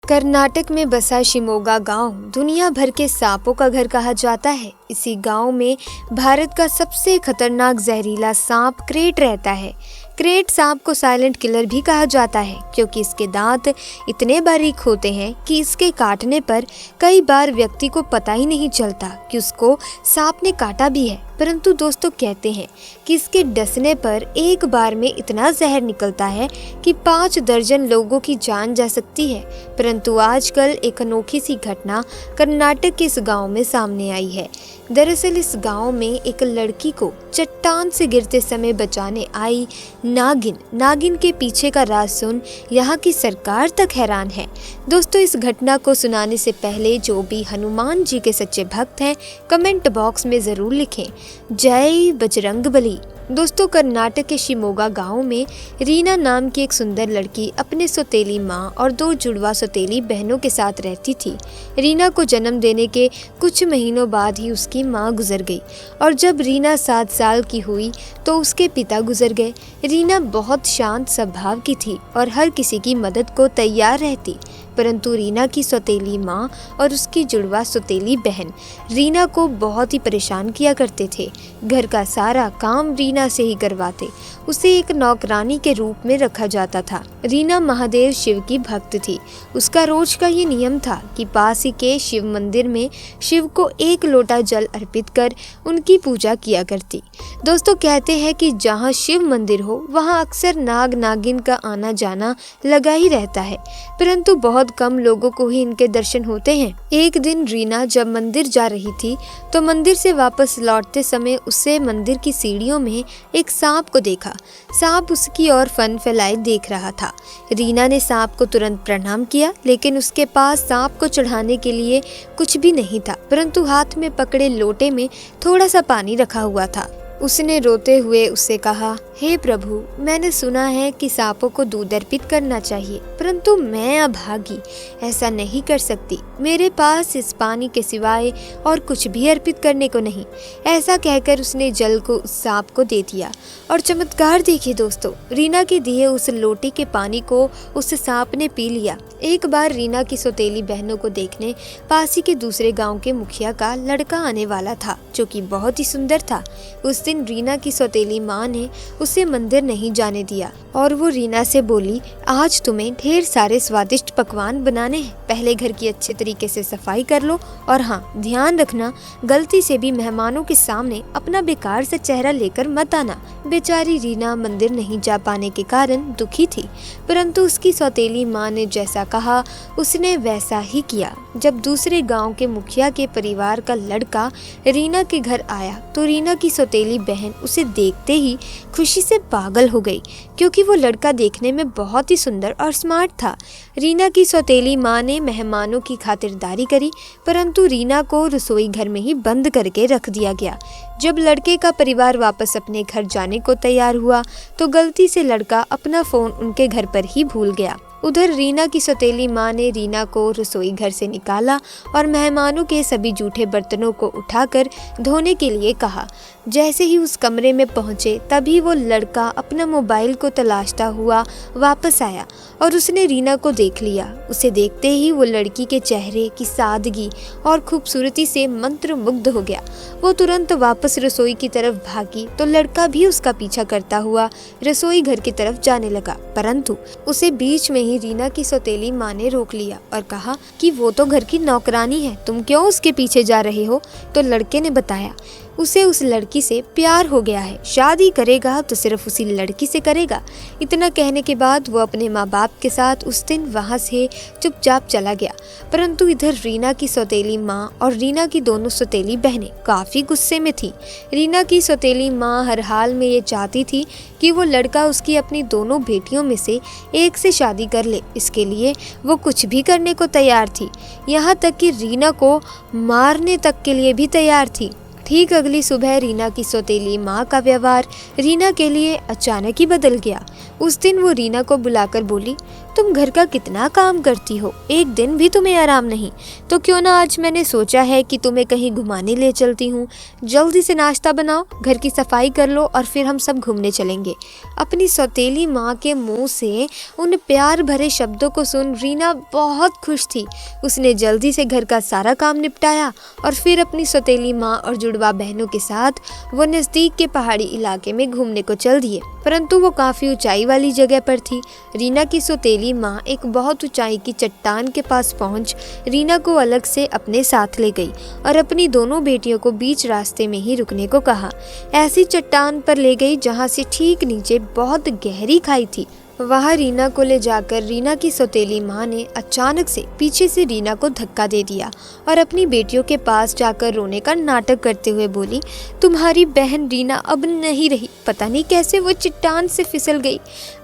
कर्नाटक में बसा शिमोगा गांव दुनिया भर के सांपों का घर कहा जाता है। इसी गांव में भारत का सबसे खतरनाक जहरीला सांप क्रेट रहता है। क्रेट सांप को साइलेंट किलर भी कहा जाता है क्योंकि इसके दांत इतने बारीक होते हैं कि इसके काटने पर कई बार व्यक्ति को पता ही नहीं चलता कि उसको सांप ने काटा भी है। परंतु दोस्तों कहते हैं कि इसके डसने पर एक बार में इतना जहर निकलता है कि 5 दर्जन लोगों की जान जा सकती है। परंतु आजकल एक अनोखी सी घटना कर्नाटक के इस गांव में सामने आई है। दरअसल इस गांव में एक लड़की को चट्टान से गिरते समय बचाने आई नागिन के पीछे का राज सुन यहाँ की सरकार तक हैरान है। दोस्तों इस घटना को सुनाने से पहले जो भी हनुमान जी के सच्चे भक्त हैं कमेंट बॉक्स में जरूर लिखें जय बजरंगबली। दोस्तों कर्नाटक के शिमोगा गांव में रीना नाम की एक सुंदर लड़की अपने सौतेली माँ और 2 जुड़वा सौतेली बहनों के साथ रहती थी। रीना को जन्म देने के कुछ महीनों बाद ही उसकी माँ गुजर गई और जब रीना 7 साल की हुई तो उसके पिता गुजर गए। रीना बहुत शांत स्वभाव की थी और हर किसी की मदद को तैयार रहती, परंतु रीना की सौतेली माँ और उसकी जुड़वा सौतेली बहन रीना को बहुत ही परेशान किया करते थे। घर का सारा काम रीना से ही करवाते। उसे एक नौकरानी के रूप में रखा जाता था। रीना महादेव शिव की भक्त थी। उसका रोज का ये नियम था कि पास ही के शिव मंदिर में शिव को 1 लोटा जल अर्पित कर उनकी पूजा किया करती। दोस्तों कहते हैं कि जहाँ शिव मंदिर हो वहाँ अक्सर नाग नागिन का आना जाना लगा ही रहता है, परंतु बहुत कम लोगों को ही इनके दर्शन होते हैं। एक दिन रीना जब मंदिर जा रही थी तो मंदिर से वापस लौटते समय उसे मंदिर की सीढ़ियों में एक सांप को देखा। सांप उसकी ओर फन फैलाए देख रहा था। रीना ने सांप को तुरंत प्रणाम किया, लेकिन उसके पास सांप को चढ़ाने के लिए कुछ भी नहीं था, परंतु हाथ में पकड़े लोटे में थोड़ा सा पानी रखा हुआ था। उसने रोते हुए उससे कहा, हे प्रभु, मैंने सुना है कि सांपों को दूध अर्पित करना चाहिए, परंतु मैं अभागी ऐसा नहीं कर सकती। मेरे पास इस पानी के सिवाय और कुछ भी अर्पित करने को नहीं। ऐसा कहकर उसने जल को उस सांप को दे दिया और चमत्कार देखिए दोस्तों, रीना के दिए उस लोटे के पानी को उस सांप ने पी लिया। एक बार रीना की सौतेली बहनों को देखने पास ही के दूसरे गाँव के मुखिया का लड़का आने वाला था, जो कि बहुत ही सुंदर था। उस दिन रीना की सौतेली माँ ने उसे मंदिर नहीं जाने दिया और वो रीना से बोली, आज तुम्हें ढेर सारे स्वादिष्ट पकवान बनाने हैं, पहले घर की अच्छे तरीके से सफाई कर लो और हाँ ध्यान रखना गलती से भी मेहमानों के सामने अपना बेकार सा चेहरा लेकर मत आना। बेचारी रीना मंदिर नहीं जा पाने के कारण दुखी थी, परंतु उसकी सौतेली माँ ने जैसा कहा उसने वैसा ही किया। जब दूसरे गाँव के मुखिया के परिवार का लड़का रीना के घर आया तो रीना की सौतेली बहन उसे देखते ही खुशी से पागल हो गई, क्योंकि वो लड़का देखने में बहुत ही सुंदर और स्मार्ट था। रीना की सौतेली माँ ने मेहमानों की खातिरदारी करी, परंतु रीना को रसोई घर में ही बंद करके रख दिया गया। जब लड़के का परिवार वापस अपने घर जाने को तैयार हुआ तो गलती से लड़का अपना फोन उनके घर पर ही भूल गया। उधर रीना की सौतेली माँ ने रीना को रसोई घर से निकाला और मेहमानों के सभी जूठे बर्तनों को उठाकर धोने के लिए कहा। जैसे ही उस कमरे में पहुंचे तभी वो लड़का अपना मोबाइल को तलाशता हुआ वापस आया और उसने रीना को देख लिया। उसे देखते ही वो लड़की के चेहरे की सादगी और खूबसूरती से मंत्रमुग्ध हो गया। वो तुरंत वापस रसोई की तरफ भागी तो लड़का भी उसका पीछा करता हुआ रसोई घर की तरफ जाने लगा, परंतु उसे बीच में ही रीना की सौतेली माँ ने रोक लिया और कहा कि वो तो घर की नौकरानी है, तुम क्यों उसके पीछे जा रहे हो। तो लड़के ने बताया उसे उस लड़की से प्यार हो गया है, शादी करेगा तो सिर्फ उसी लड़की से करेगा। इतना कहने के बाद वो अपने माँ बाप के साथ उस दिन वहाँ से चुपचाप चला गया। परंतु इधर रीना की सौतेली माँ और रीना की दोनों सौतेली बहनें काफ़ी गुस्से में थी। रीना की सौतेली माँ हर हाल में ये चाहती थी कि वो लड़का उसकी अपनी दोनों बेटियों में से एक से शादी कर ले। इसके लिए वो कुछ भी करने को तैयार थी, यहाँ तक कि रीना को मारने तक के लिए भी तैयार थी। ठीक अगली सुबह रीना की सौतेली माँ का व्यवहार रीना के लिए अचानक ही बदल गया। उस दिन वो रीना को बुलाकर बोली, तुम घर का कितना काम करती हो, एक दिन भी तुम्हें आराम नहीं। तो क्यों ना आज मैंने सोचा है कि तुम्हें कहीं घुमाने ले चलती हूँ। जल्दी से नाश्ता बनाओ, घर की सफाई कर लो और फिर हम सब घूमने चलेंगे। अपनी सौतेली माँ के मुंह से उन प्यार भरे शब्दों को सुन रीना बहुत खुश थी। उसने जल्दी से घर का सारा काम निपटाया और फिर अपनी सौतेली माँ और जुड़वा बहनों के साथ वो नज़दीक के पहाड़ी इलाके में घूमने को चल दिए। परंतु वो काफ़ी ऊंचाई वाली जगह पर थी। रीना की सौतेली माँ एक बहुत ऊंचाई की चट्टान के पास पहुंच रीना को अलग से अपने साथ ले गई और अपनी दोनों बेटियों को बीच रास्ते में ही रुकने को कहा। ऐसी चट्टान पर ले गई जहां से ठीक नीचे बहुत गहरी खाई थी। वहाँ रीना को ले जाकर रीना की सौतेली माँ ने अचानक से पीछे से रीना को धक्का दे दिया और अपनी बेटियों के पास जाकर रोने का नाटक करते हुए बोली, तुम्हारी बहन रीना अब नहीं रही, पता नहीं कैसे वो चट्टान से फिसल गई।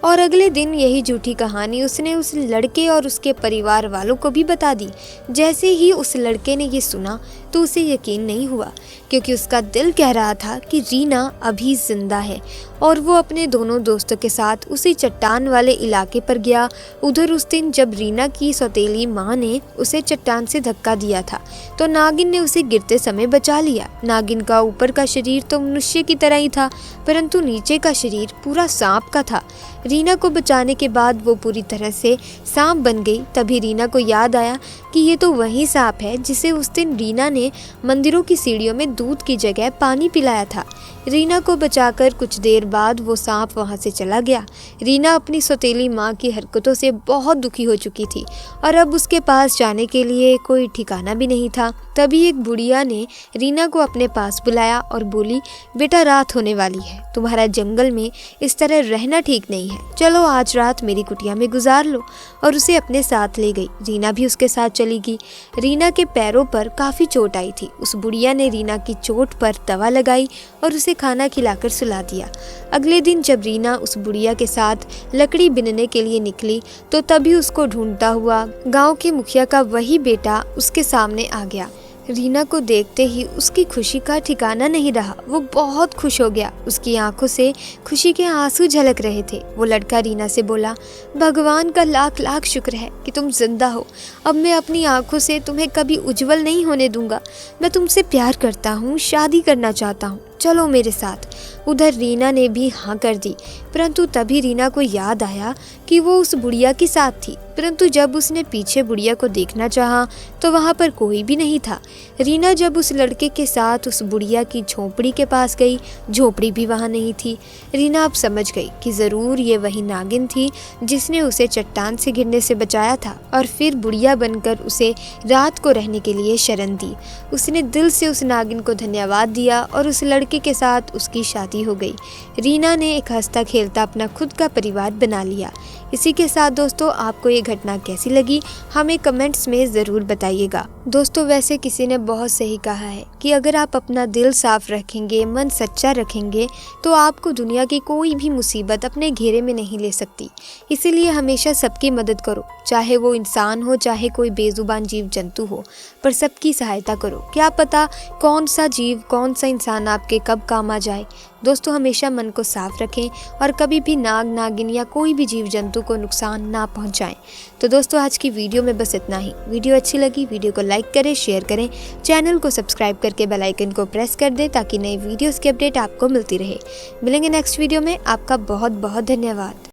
और अगले दिन यही झूठी कहानी उसने उस लड़के और उसके परिवार वालों को भी बता दी। जैसे ही उस लड़के ने ये सुना तो उसे यकीन नहीं हुआ, क्योंकि उसका दिल कह रहा था कि रीना अभी जिंदा है और वो अपने दोनों दोस्तों के साथ उसी चट्टान वाले इलाके पर गया। उधर उस दिन जब रीना की सौतेली माँ ने उसे चट्टान से धक्का दिया था तो नागिन ने उसे गिरते समय बचा लिया। नागिन का ऊपर का शरीर तो मनुष्य की तरह ही था, परंतु नीचे का शरीर पूरा सांप का था। रीना को बचाने के बाद वो पूरी तरह से सांप बन गई। तभी रीना को याद आया कि ये तो वही सांप है जिसे उस दिन रीना ने मंदिरों की सीढ़ियों में दूध की जगह पानी पिलाया था। रीना को बचाकर कुछ देर बाद वो सांप वहाँ से चला गया। रीना अपनी सौतेली माँ की हरकतों से बहुत दुखी हो चुकी थी और अब उसके पास जाने के लिए कोई ठिकाना भी नहीं था। तभी एक बुढ़िया ने रीना को अपने पास बुलाया और बोली, बेटा रात होने वाली है, तुम्हारा जंगल में इस तरह रहना ठीक नहीं है, चलो आज रात मेरी कुटिया में गुजार लो। और उसे अपने साथ ले गई। रीना भी उसके साथ चली गई। रीना के पैरों पर काफ़ी चोट आई थी। उस बुढ़िया ने रीना की चोट पर दवा लगाई और उसे खाना खिलाकर सुला दिया। अगले दिन जब रीना उस बुढ़िया के साथ लकड़ी बिनने के लिए निकली तो तभी उसको ढूंढता हुआ गांव के मुखिया का वही बेटा उसके सामने आ गया। रीना को देखते ही उसकी खुशी का ठिकाना नहीं रहा। वो बहुत खुश हो गया। उसकी आंखों से खुशी के आंसू झलक रहे थे। वो लड़का रीना से बोला, भगवान का लाख लाख शुक्र है कि तुम जिंदा हो। अब मैं अपनी आंखों से तुम्हें कभी उज्जवल नहीं होने दूंगा। मैं तुमसे प्यार करता हूँ, शादी करना चाहता हूँ, चलो मेरे साथ। उधर रीना ने भी हाँ कर दी, परंतु तभी रीना को याद आया कि वो उस बुढ़िया के साथ थी। परंतु जब उसने पीछे बुढ़िया को देखना चाहा तो वहाँ पर कोई भी नहीं था। रीना जब उस लड़के के साथ उस बुढ़िया की झोपड़ी के पास गई, झोपड़ी भी वहाँ नहीं थी। रीना अब समझ गई कि ज़रूर ये वही नागिन थी जिसने उसे चट्टान से गिरने से बचाया था और फिर बुढ़िया बनकर उसे रात को रहने के लिए शरण दी। उसने दिल से उस नागिन को धन्यवाद दिया और उस लड़के के साथ उसकी शादी हो गई। रीना ने एक हंसता खेलता अपना खुद का परिवार बना लिया। इसी के साथ दोस्तों, आपको ये घटना कैसी लगी हमें कमेंट्स में ज़रूर बताइएगा। दोस्तों, वैसे किसी ने बहुत सही कहा है कि अगर आप अपना दिल साफ रखेंगे, मन सच्चा रखेंगे, तो आपको दुनिया की कोई भी मुसीबत अपने घेरे में नहीं ले सकती। इसीलिए हमेशा सबकी मदद करो, चाहे वो इंसान हो, चाहे कोई बेजुबान जीव जंतु हो, पर सबकी सहायता करो। क्या पता कौन सा जीव, कौन सा इंसान आपके कब काम आ जाए। दोस्तों, हमेशा मन को साफ रखें और कभी भी नाग, नागिन या कोई भी जीव जंतु को नुकसान ना पहुंचाएं। तो दोस्तों, आज की वीडियो में बस इतना ही। वीडियो अच्छी लगी वीडियो को लाइक करें, शेयर करें, चैनल को सब्सक्राइब करके बेल आइकन को प्रेस कर दें ताकि नई वीडियोस की अपडेट आपको मिलती रहे। मिलेंगे नेक्स्ट वीडियो में। आपका बहुत बहुत धन्यवाद।